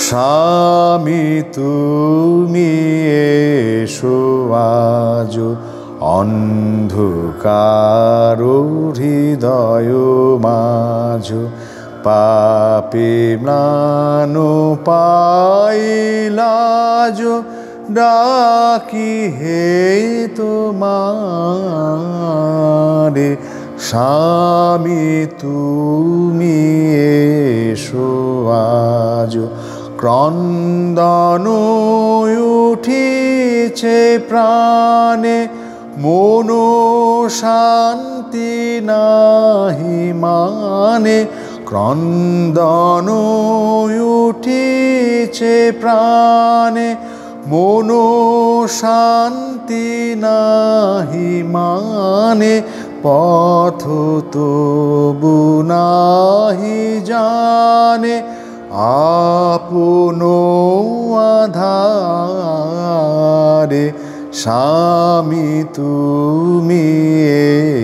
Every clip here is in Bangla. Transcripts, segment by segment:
স্বামী তুমি এসো আজ অন্ধকার হৃদয় মাঝ পাপে ম্লান পাইলাজ ডাকি হে তোমারে স্বামী তুমি এসো আজ ক্রন্দন উঠিছে প্রাণে মনো শান্তি নাহি মানে ক্রন্দন উঠিছে প্রাণে মনো শান্তি নাহি মানে পথ তবু নাহি জানে আপন আধারে স্বামী তুমি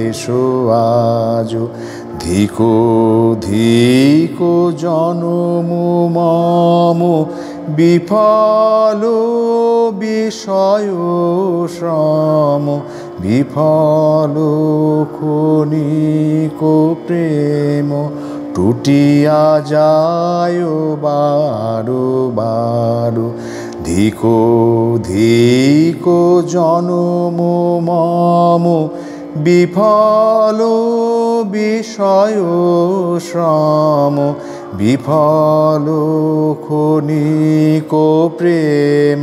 এসো আজ ধিকো ধিকো জনম মম বিফল বিষয় শ্রম বিফল ক্ষণিক প্রেম টুটিয়া যায় বারো বারো ধিকো ধিকো জনম মম বিফল বিষয় শ্রম বিফল ক্ষণিক প্রেম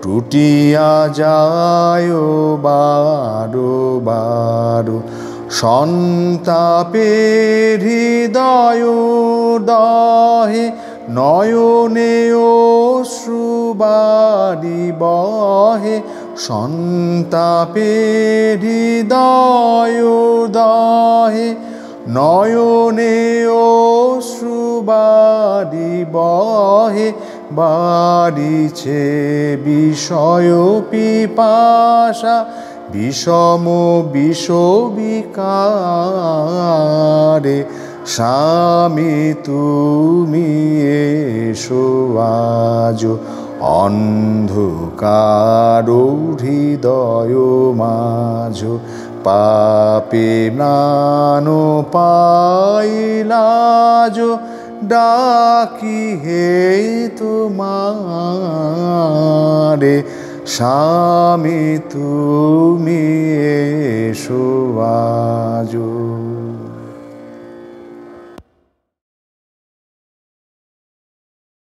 টুটিয়া যায় বারো বারো সন্তাপের হৃদয় দহে নয়নে অশ্রুবারি বহে সন্তাপের হৃদয় দহে নয়নে অশ্রুবারি বহে বাড়িছে বিষয় পিপাসা বিষম বিষবিকারে স্বামী তুমি এসো আজ অন্ধকার হৃদয় মাঝ পাপে ম্লান পাইলাজ ডাকি হে তোমারে স্বামী তুমি এসো আজ।